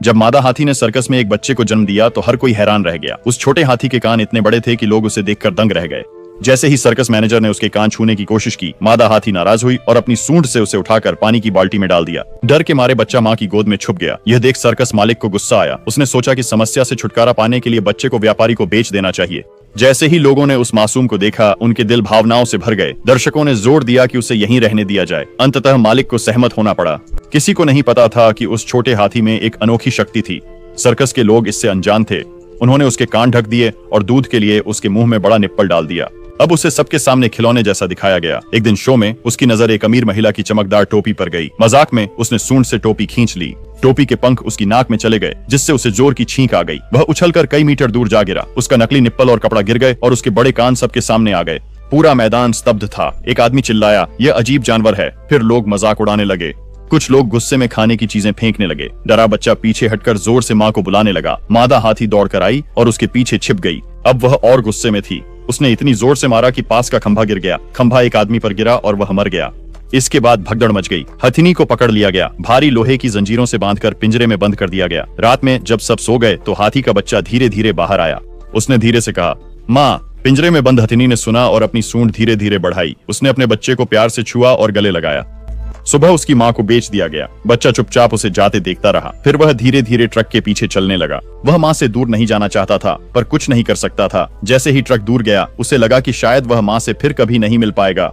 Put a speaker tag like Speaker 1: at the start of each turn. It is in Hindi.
Speaker 1: जब मादा हाथी ने सर्कस में एक बच्चे को जन्म दिया तो हर कोई हैरान रह गया। उस छोटे हाथी के कान इतने बड़े थे कि लोग उसे देखकर दंग रह गए। जैसे ही सर्कस मैनेजर ने उसके कान छूने की कोशिश की, मादा हाथी नाराज हुई और अपनी सूंड से उसे उठाकर पानी की बाल्टी में डाल दिया। डर के मारे बच्चा माँ की गोद में छुप गया। यह देख सर्कस मालिक को गुस्सा आया। उसने सोचा कि समस्या से छुटकारा पाने के लिए बच्चे को व्यापारी को बेच देना चाहिए। जैसे ही लोगों ने उस मासूम को देखा, उनके दिल भावनाओं से भर गए। दर्शकों ने जोर दिया कि उसे यहीं रहने दिया जाए। अंततः मालिक को सहमत होना पड़ा। किसी को नहीं पता था कि उस छोटे हाथी में एक अनोखी शक्ति थी। सर्कस के लोग इससे अनजान थे। उन्होंने उसके कान ढक दिए और दूध के लिए उसके मुंह में बड़ा निप्पल डाल दिया। अब उसे सबके सामने खिलौने जैसा दिखाया गया। एक दिन शो में उसकी नजर एक अमीर महिला की चमकदार टोपी पर गई। मजाक में उसने सूंड से टोपी खींच ली। टोपी के पंख उसकी नाक में चले गए, जिससे उसे जोर की छींक आ गई। वह उछलकर कई मीटर दूर जा गिरा। उसका नकली निप्पल और कपड़ा गिर गए और उसके बड़े कान सबके सामने आ गए। पूरा मैदान स्तब्ध था। एक आदमी चिल्लाया, यह अजीब जानवर है। फिर लोग मजाक उड़ाने लगे। कुछ लोग गुस्से में खाने की चीजें फेंकने लगे। डरा बच्चा पीछे हटकर जोर से माँ को बुलाने लगा। मादा हाथी दौड़कर आई और उसके पीछे छिप गई। अब वह और गुस्से में थी। उसने इतनी जोर से मारा कि पास का खंभा गिर गया। खंभा एक आदमी पर गिरा और वह मर गया। इसके बाद भगदड़ मच गई। हथिनी को पकड़ लिया गया। भारी लोहे की जंजीरों से बांधकर पिंजरे में बंद कर दिया गया। रात में जब सब सो गए तो हाथी का बच्चा धीरे धीरे बाहर आया। उसने धीरे से कहा, माँ। पिंजरे में बंद हथिनी ने सुना और अपनी सूंड धीरे धीरे बढ़ाई। उसने अपने बच्चे को प्यार से छुआ और गले लगाया। सुबह उसकी माँ को बेच दिया गया। बच्चा चुपचाप उसे जाते देखता रहा। फिर वह धीरे धीरे ट्रक के पीछे चलने लगा। वह माँ से दूर नहीं जाना चाहता था, पर कुछ नहीं कर सकता था। जैसे ही ट्रक दूर गया, उसे लगा कि शायद वह माँ से फिर कभी नहीं मिल पाएगा।